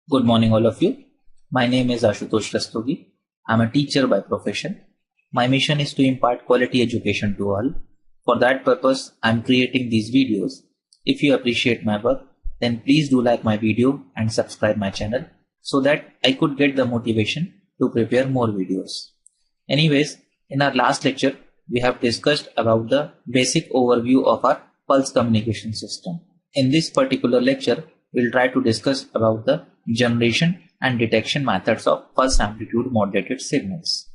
Good morning, all of you. My name is Ashutosh Rastogi. I'm a teacher by profession. My mission is to impart quality education to all. For that purpose, I'm creating these videos. If you appreciate my work, then please do like my video and subscribe my channel so that I could get the motivation to prepare more videos. Anyways, in our last lecture, we have discussed about the basic overview of our pulse communication system. In this particular lecture, we'll try to discuss about the generation and detection methods of pulse amplitude modulated signals.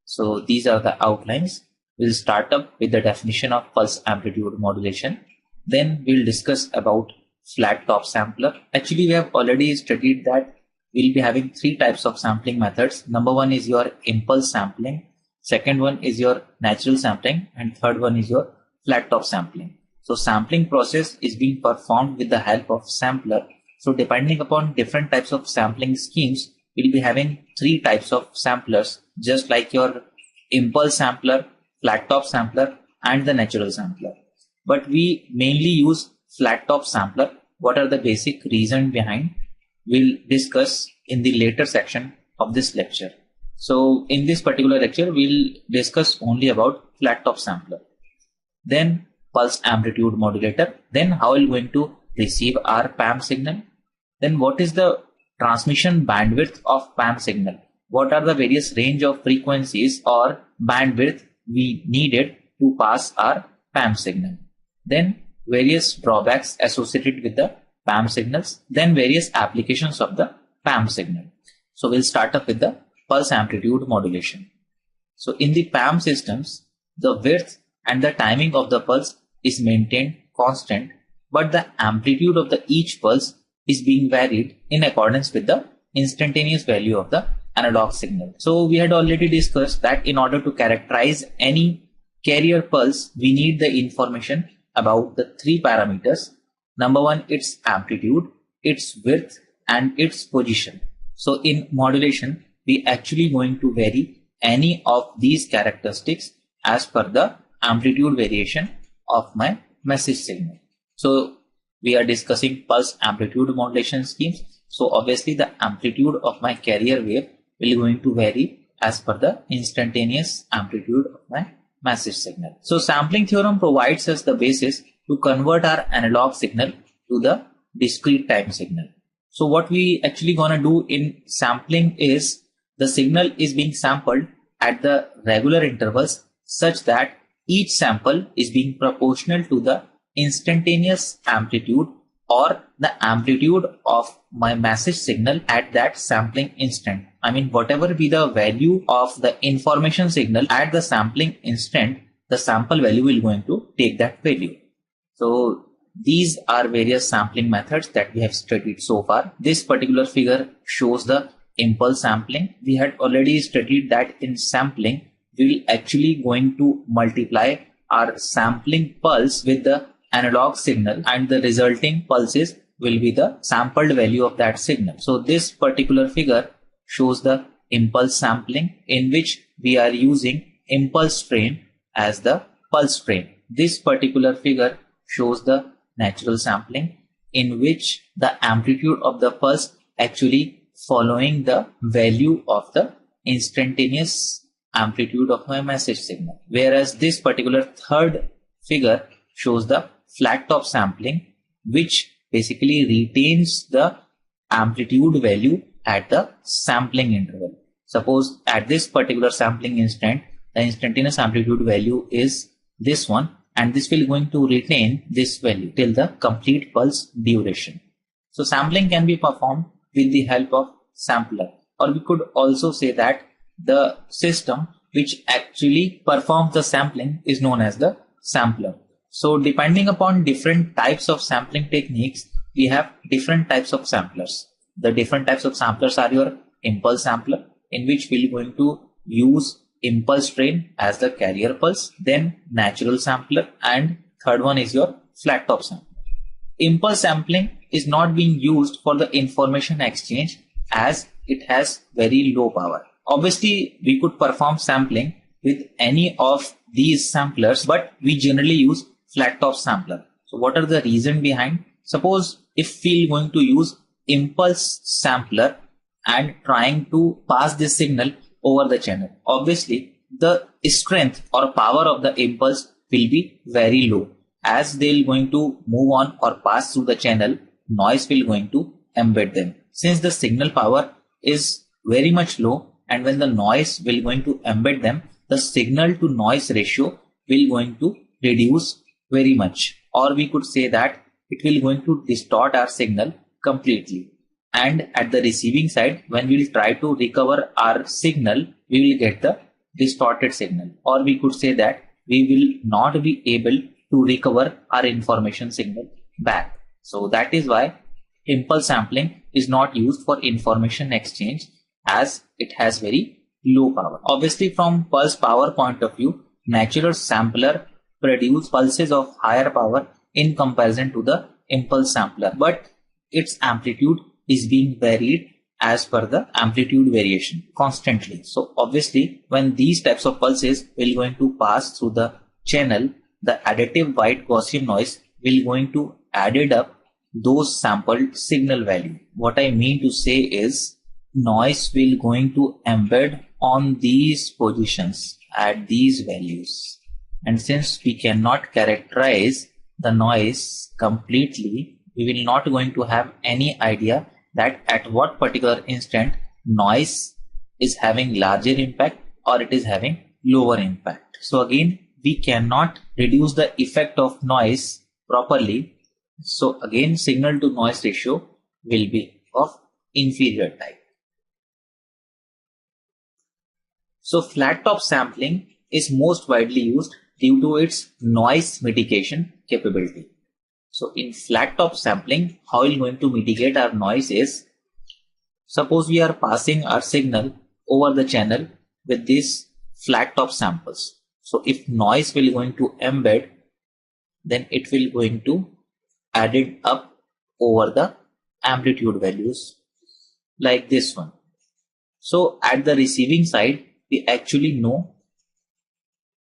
So these are the outlines. We'll start up with the definition of pulse amplitude modulation. Then we'll discuss about flat top sampler. Actually, we have already studied that we'll be having three types of sampling methods. Number one is your impulse sampling. Second one is your natural sampling. And third one is your flat top sampling. So sampling process is being performed with the help of sampler. So depending upon different types of sampling schemes, we'll be having three types of samplers, just like your impulse sampler, flat top sampler, and the natural sampler. But we mainly use flat top sampler. What are the basic reasons behind? We'll discuss in the later section of this lecture. So in this particular lecture, we'll discuss only about flat top sampler. Then pulse amplitude modulator. Then how we're going to receive our PAM signal. Then what is the transmission bandwidth of PAM signal? What are the various range of frequencies or bandwidth we needed to pass our PAM signal? Then various drawbacks associated with the PAM signals. Then various applications of the PAM signal. So we'll start up with the pulse amplitude modulation. So in the PAM systems, the width and the timing of the pulse is maintained constant, but the amplitude of the each pulse is being varied in accordance with the instantaneous value of the analog signal. So we had already discussed that in order to characterize any carrier pulse, we need the information about the three parameters. Number one, its amplitude, its width, and its position. So in modulation, we actually going to vary any of these characteristics as per the amplitude variation of my message signal. So we are discussing pulse amplitude modulation schemes. So obviously the amplitude of my carrier wave will going to vary as per the instantaneous amplitude of my message signal. So sampling theorem provides us the basis to convert our analog signal to the discrete time signal. So what we actually gonna do in sampling is the signal is being sampled at the regular intervals such that each sample is being proportional to the instantaneous amplitude or the amplitude of my message signal at that sampling instant. I mean, whatever be the value of the information signal at the sampling instant, the sample value will going to take that value. So these are various sampling methods that we have studied so far. This particular figure shows the impulse sampling. We had already studied that in sampling, we will actually going to multiply our sampling pulse with the analog signal, and the resulting pulses will be the sampled value of that signal. So this particular figure shows the impulse sampling, in which we are using impulse train as the pulse train. This particular figure shows the natural sampling, in which the amplitude of the pulse actually following the value of the instantaneous amplitude of my message signal. Whereas this particular third figure shows the flat top sampling, which basically retains the amplitude value at the sampling interval. Suppose at this particular sampling instant, the instantaneous amplitude value is this one, and this will going to retain this value till the complete pulse duration. So sampling can be performed with the help of sampler, or we could also say that the system which actually performs the sampling is known as the sampler. So depending upon different types of sampling techniques, we have different types of samplers. The different types of samplers are your impulse sampler, in which we're going to use impulse train as the carrier pulse, then natural sampler, and third one is your flat top sampler. Impulse sampling is not being used for the information exchange as it has very low power. Obviously, we could perform sampling with any of these samplers, but we generally use flat top sampler. So what are the reason behind? Suppose if we are going to use impulse sampler and trying to pass this signal over the channel. Obviously, the strength or power of the impulse will be very low. As they're going to move on or pass through the channel, noise will going to embed them. Since the signal power is very much low, and when the noise will going to embed them, the signal to noise ratio will going to reduce very much, or we could say that it will going to distort our signal completely. And at the receiving side, when we'll try to recover our signal, we will get the distorted signal, or we could say that we will not be able to recover our information signal back. So that is why impulse sampling is not used for information exchange, as it has very low power. Obviously, from pulse power point of view, natural sampler produce pulses of higher power in comparison to the impulse sampler, but its amplitude is being varied as per the amplitude variation constantly. So obviously, when these types of pulses will going to pass through the channel, the additive white Gaussian noise will going to added up those sampled signal value. What I mean to say is, noise will going to embed on these positions at these values, and since we cannot characterize the noise completely, we will not going to have any idea that at what particular instant noise is having larger impact or it is having lower impact. So again, we cannot reduce the effect of noise properly. So again, signal to noise ratio will be of inferior type. So flat top sampling is most widely used due to its noise mitigation capability. So in flat top sampling, how we are going to mitigate our noise is, suppose we are passing our signal over the channel with these flat top samples. So if noise will going to embed, then it will going to add it up over the amplitude values like this one. So at the receiving side, we actually know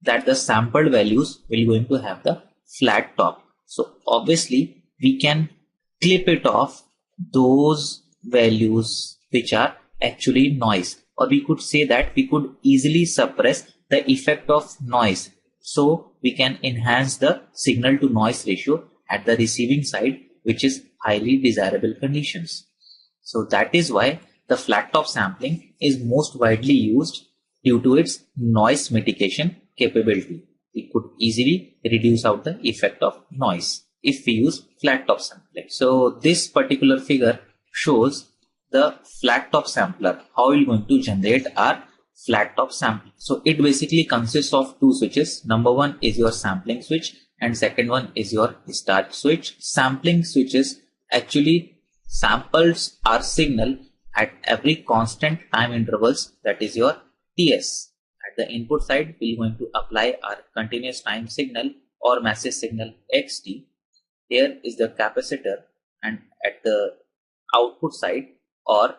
that the sampled values will going to have the flat top. So obviously we can clip it off those values which are actually noise, or we could say that we could easily suppress the effect of noise. So we can enhance the signal to noise ratio at the receiving side, which is highly desirable conditions. So that is why the flat top sampling is most widely used due to its noise mitigation capability. We could easily reduce out the effect of noise if we use flat top sampling. So this particular figure shows the flat top sampler, how we're going to generate our flat top sample. So it basically consists of two switches. Number one is your sampling switch, and second one is your discharge switch. Sampling switches actually samples our signal at every constant time intervals, that is your TS. At the input side, we are going to apply our continuous time signal or message signal XT. Here is the capacitor, and at the output side or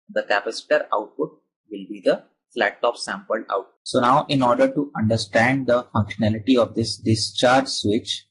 the capacitor output will be the flat top sampled output. So now, in order to understand the functionality of this discharge switch,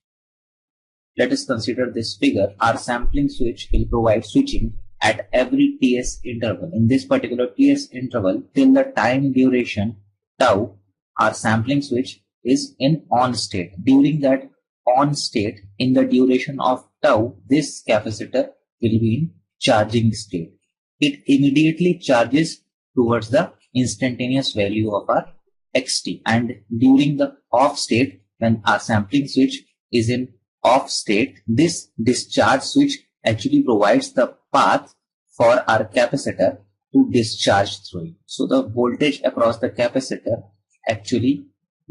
let us consider this figure. Our sampling switch will provide switching at every TS interval. In this particular TS interval, till the time duration tau, our sampling switch is in on state. During that on state, in the duration of tau, this capacitor will be in charging state. It immediately charges towards the instantaneous value of our XT, and during the off state, when our sampling switch is in off state, this discharge switch actually provides the path for our capacitor to discharge through it. So the voltage across the capacitor actually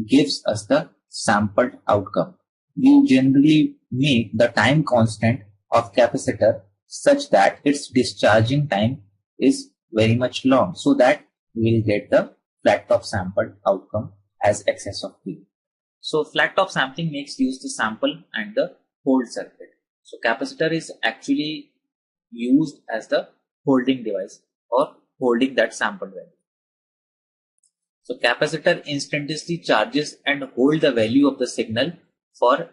gives us the sampled outcome. We generally make the time constant of capacitor such that its discharging time is very much long, so that we will get the flat top sampled outcome as excess of P. So flat top sampling makes use the sample and the hold circuit. So capacitor is actually used as the holding device or holding that sampled value. So capacitor instantaneously charges and hold the value of the signal for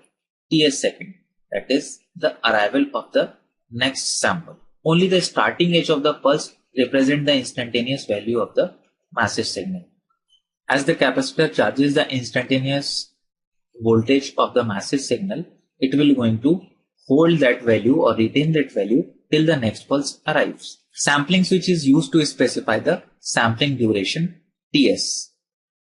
TS second, that is the arrival of the next sample. Only the starting edge of the pulse represents the instantaneous value of the message signal. As the capacitor charges the instantaneous voltage of the message signal, it will going to hold that value or retain that value till the next pulse arrives. Sampling switch is used to specify the sampling duration Ts.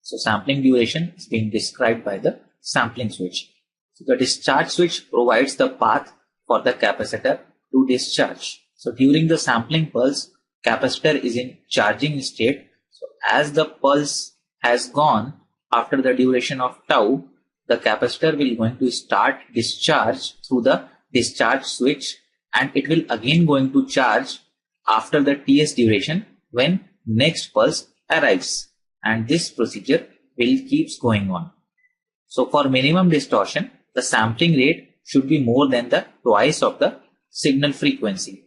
So sampling duration is being described by the sampling switch. So the discharge switch provides the path for the capacitor to discharge. So during the sampling pulse, capacitor is in charging state. So as the pulse has gone, after the duration of tau, the capacitor will going to start discharge through the discharge switch, and it will again going to charge after the Ts duration when next pulse arrives, and this procedure will keeps going on. So for minimum distortion, the sampling rate should be more than the twice of the signal frequency.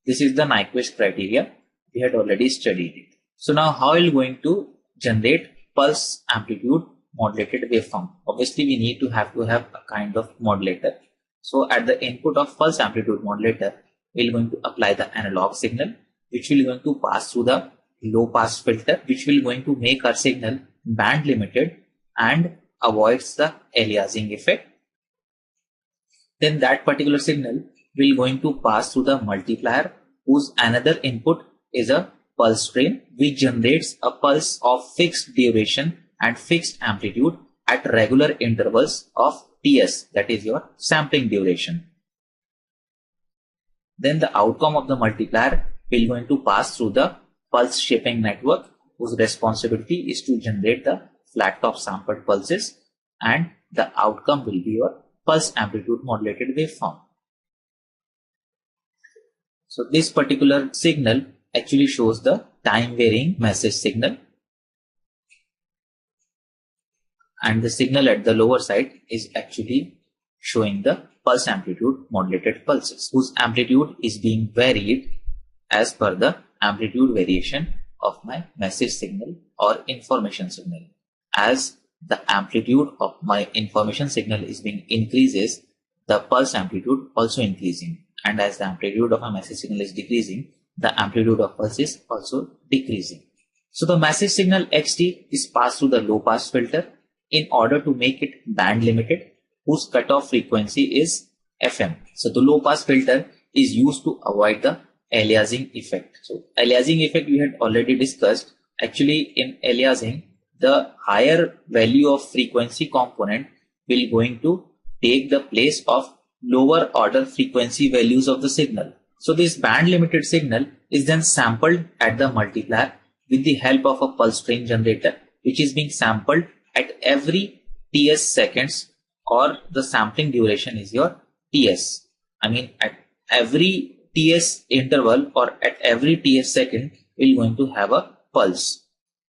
This is the Nyquist criteria. We had already studied it. So now how are we going to generate pulse amplitude modulated waveform? Obviously we need to have a kind of modulator. So at the input of pulse amplitude modulator, we are going to apply the analog signal, which will going to pass through the low pass filter, which will going to make our signal band limited and avoids the aliasing effect. Then that particular signal will going to pass through the multiplier, whose another input is a pulse train, which generates a pulse of fixed duration and fixed amplitude at regular intervals of Ts, that is your sampling duration. Then the outcome of the multiplier will going to pass through the pulse shaping network, whose responsibility is to generate the flat top sampled pulses, and the outcome will be your pulse amplitude modulated waveform. So this particular signal actually shows the time varying message signal, and the signal at the lower side is actually showing the pulse amplitude modulated pulses, whose amplitude is being varied as per the amplitude variation of my message signal or information signal. As the amplitude of my information signal is being increases, the pulse amplitude also increasing, and as the amplitude of my message signal is decreasing, the amplitude of pulse is also decreasing. So the message signal xt is passed through the low pass filter in order to make it band limited, whose cutoff frequency is FM. So the low pass filter is used to avoid the aliasing effect. So aliasing effect we had already discussed. Actually in aliasing, the higher value of frequency component will going to take the place of lower order frequency values of the signal. So this band limited signal is then sampled at the multiplier with the help of a pulse train generator, which is being sampled at every Ts seconds, or the sampling duration is your Ts. I mean at every Ts interval or at every Ts second we're going to have a pulse.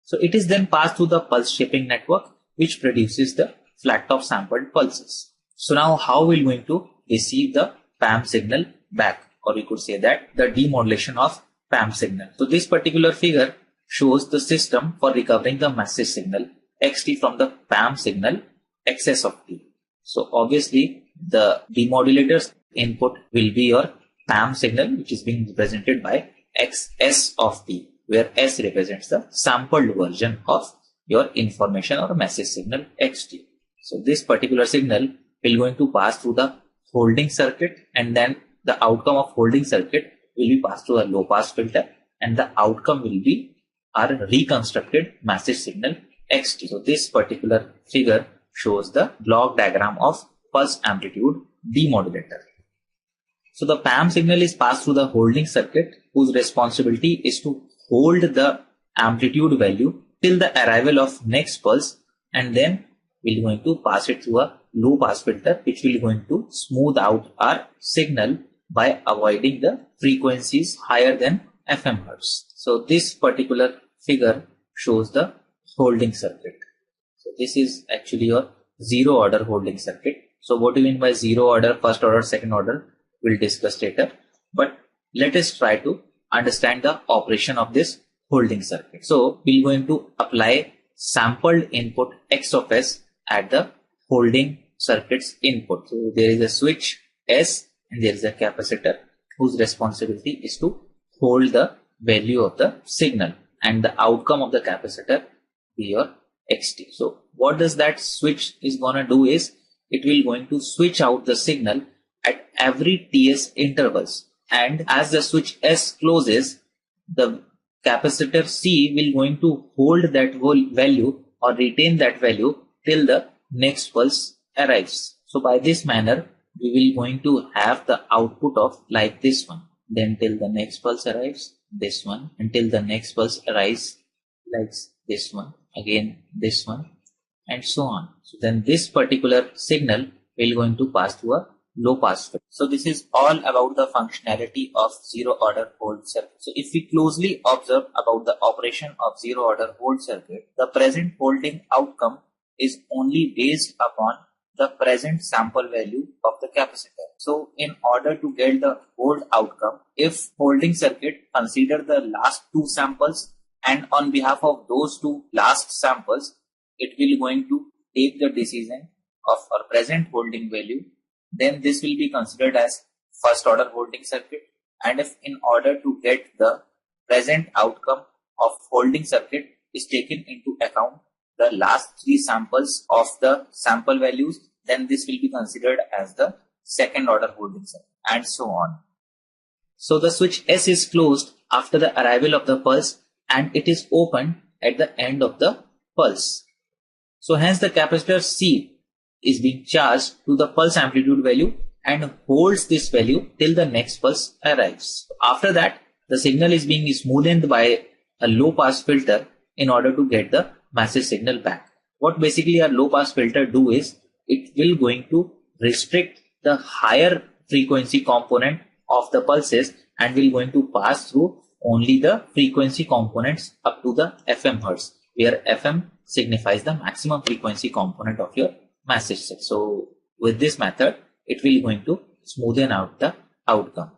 So it is then passed through the pulse shaping network, which produces the flat top sampled pulses. So now how we're going to receive the PAM signal back, or we could say that the demodulation of PAM signal. So this particular figure shows the system for recovering the message signal xt from the PAM signal excess of t. So obviously the demodulator's input will be your PAM signal, which is being represented by xs of t, where s represents the sampled version of your information or message signal xt. So this particular signal will going to pass through the holding circuit, and then the outcome of holding circuit will be passed through a low pass filter, and the outcome will be our reconstructed message signal xt. So this particular figure shows the block diagram of pulse amplitude demodulator. So the PAM signal is passed through the holding circuit, whose responsibility is to hold the amplitude value till the arrival of next pulse, and then we're going to pass it through a low pass filter, which will going to smooth out our signal by avoiding the frequencies higher than FM hertz. So this particular figure shows the holding circuit. So this is actually your zero order holding circuit. So what do you mean by zero order, first order, second order? We'll discuss later. But let us try to understand the operation of this holding circuit. So we're going to apply sampled input x of s at the holding circuit's input. So there is a switch S and there is a capacitor, whose responsibility is to hold the value of the signal, and the outcome of the capacitor be your xt. So what does that switch is gonna do is it will going to switch out the signal at every TS intervals, and as the switch S closes, the capacitor C will going to hold that value or retain that value till the next pulse arrives. So by this manner we will going to have the output of like this one, then till the next pulse arrives, this one, until the next pulse arrives like this one, again this one, and so on. So then this particular signal will going to pass through a low pass filter. So this is all about the functionality of zero order hold circuit. So if we closely observe about the operation of zero order hold circuit, the present holding outcome is only based upon the present sample value of the capacitor. So in order to get the hold outcome, if holding circuit consider the last two samples, and on behalf of those two last samples, it will going to take the decision of our present holding value, then this will be considered as first order holding circuit. And if in order to get the present outcome of holding circuit is taken into account the last three samples of the sample values, then this will be considered as the second order holding circuit, and so on. So the switch S is closed after the arrival of the pulse and it is open at the end of the pulse. So hence the capacitor C is being charged to the pulse amplitude value and holds this value till the next pulse arrives. After that, the signal is being smoothened by a low pass filter in order to get the massive signal back. What basically a low pass filter do is it will going to restrict the higher frequency component of the pulses and will going to pass through only the frequency components up to the FM hertz, where FM signifies the maximum frequency component of your massive signal. So with this method, it will going to smoothen out the outcome.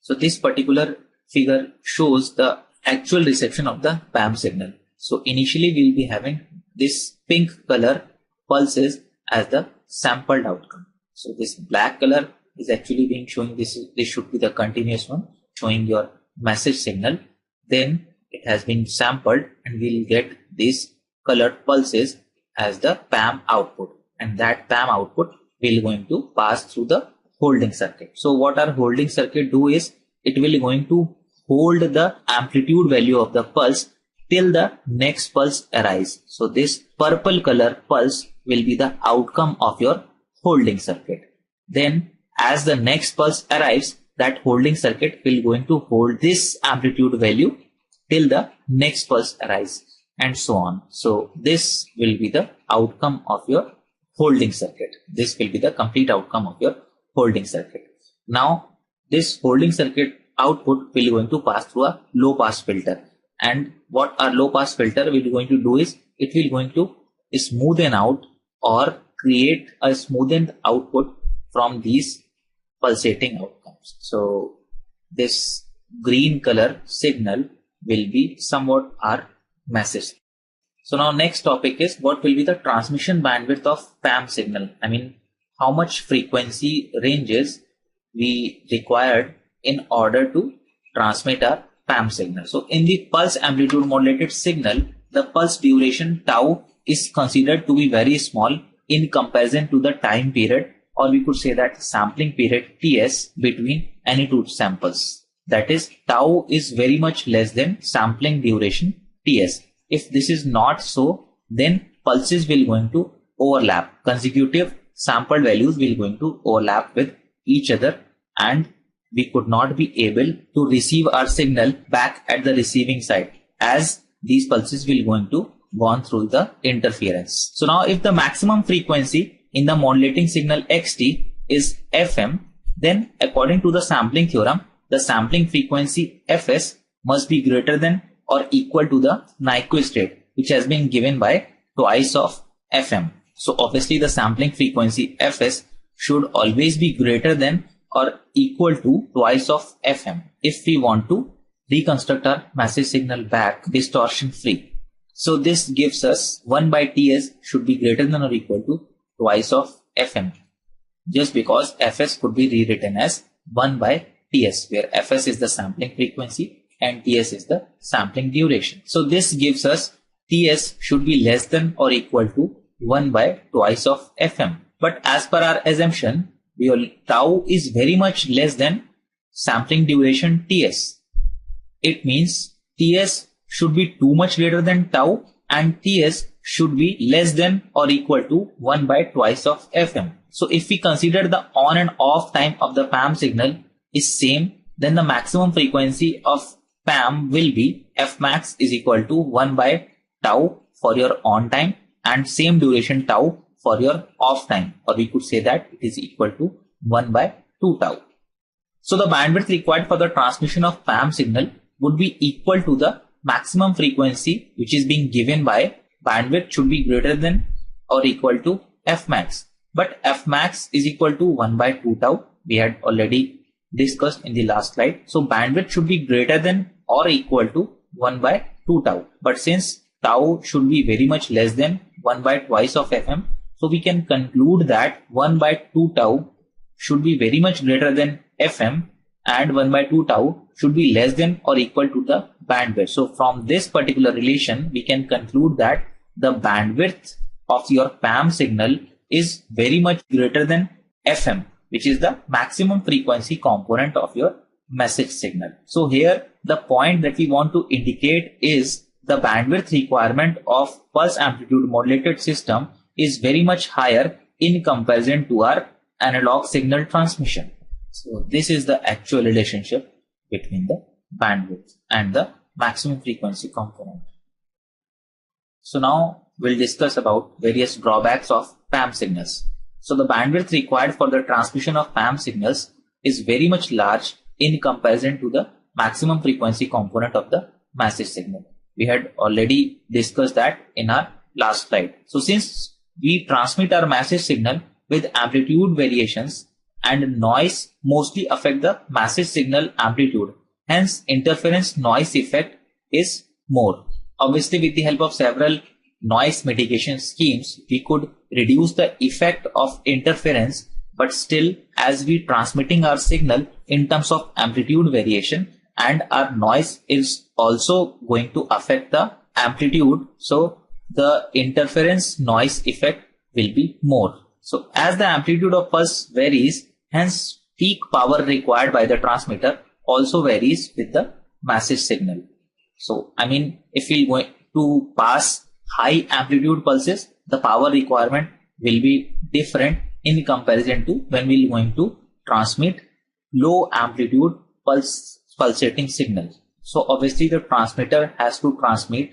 So this particular figure shows the actual reception of the PAM signal. So initially we will be having this pink color pulses as the sampled outcome. So this black color is actually being showing this should be the continuous one showing your massive signal. Then it has been sampled and we will get these colored pulses as the PAM output, and that PAM output will going to pass through the holding circuit. So what our holding circuit do is it will going to hold the amplitude value of the pulse till the next pulse arrives. So this purple color pulse will be the outcome of your holding circuit. Then as the next pulse arrives, that holding circuit will going to hold this amplitude value till the next pulse arrives, and so on. So this will be the outcome of your holding circuit. This will be the complete outcome of your holding circuit. Now this holding circuit output will going to pass through a low pass filter, and what our low pass filter will going to do is it will going to smoothen out or create a smoothened output from these pulsating outcomes. So this green color signal will be somewhat our massive. So now next topic is what will be the transmission bandwidth of PAM signal. I mean, how much frequency ranges we required in order to transmit our PAM signal. So in the pulse amplitude modulated signal, the pulse duration tau is considered to be very small in comparison to the time period, or we could say that sampling period Ts between any two samples. That is, tau is very much less than sampling duration Ts. If this is not so, then pulses will going to overlap. Consecutive sampled values will going to overlap with each other, and we could not be able to receive our signal back at the receiving side, as these pulses will going to gone through the interference. So now if the maximum frequency in the modulating signal xt is fm, then according to the sampling theorem, the sampling frequency fs must be greater than or equal to the Nyquist rate, which has been given by twice of fm. So obviously the sampling frequency fs should always be greater than or equal to twice of fm if we want to reconstruct our massive signal back distortion free. So this gives us 1 by Ts should be greater than or equal to twice of fm, just because fs could be rewritten as 1 by TS, where Fs is the sampling frequency and Ts is the sampling duration. So this gives us Ts should be less than or equal to 1 by twice of Fm. But as per our assumption, tau is very much less than sampling duration Ts. It means Ts should be too much greater than tau and Ts should be less than or equal to 1 by twice of Fm. So if we consider the on and off time of the PAM signal is same, then the maximum frequency of PAM will be Fmax is equal to 1 by tau for your on time and same duration tau for your off time, or we could say that it is equal to 1 by 2 tau. So the bandwidth required for the transmission of PAM signal would be equal to the maximum frequency which is being given by bandwidth should be greater than or equal to Fmax. But Fmax is equal to 1 by 2 tau. We had already discussed in the last slide. So bandwidth should be greater than or equal to 1 by 2 tau. But since tau should be very much less than 1 by twice of Fm, so we can conclude that 1 by 2 tau should be very much greater than Fm and 1 by 2 tau should be less than or equal to the bandwidth. So from this particular relation, we can conclude that the bandwidth of your PAM signal is very much greater than Fm, which is the maximum frequency component of your message signal. So here the point that we want to indicate is the bandwidth requirement of pulse amplitude modulated system is very much higher in comparison to our analog signal transmission. So this is the actual relationship between the bandwidth and the maximum frequency component. So now we'll discuss about various drawbacks of PAM signals. So the bandwidth required for the transmission of PAM signals is very much large in comparison to the maximum frequency component of the message signal. We had already discussed that in our last slide. So since we transmit our message signal with amplitude variations and noise mostly affect the message signal amplitude, hence interference noise effect is more. Obviously, with the help of several noise mitigation schemes, we could reduce the effect of interference, but still as we transmitting our signal in terms of amplitude variation and our noise is also going to affect the amplitude, so the interference noise effect will be more. So as the amplitude of pulse varies, hence peak power required by the transmitter also varies with the message signal. So I mean, if we going to pass high amplitude pulses, the power requirement will be different in comparison to when we are going to transmit low amplitude pulsating signals. So obviously the transmitter has to transmit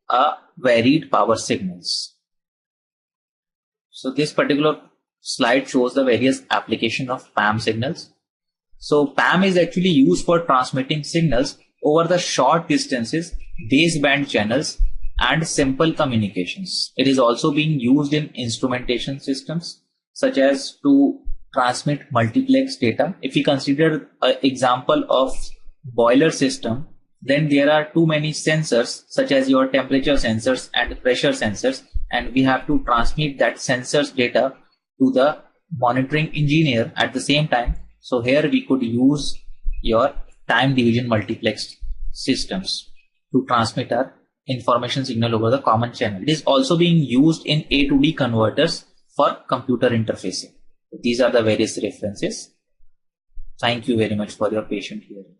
a varied power signals. So this particular slide shows the various application of PAM signals. So PAM is actually used for transmitting signals over the short distances, baseband channels and simple communications. It is also being used in instrumentation systems such as to transmit multiplex data. If we consider an example of boiler system, then there are too many sensors such as your temperature sensors and pressure sensors, and we have to transmit that sensors data to the monitoring engineer at the same time. So here we could use your time division multiplex systems to transmit our information signal over the common channel. It is also being used in A to D converters for computer interfacing. These are the various references. Thank you very much for your patient hearing.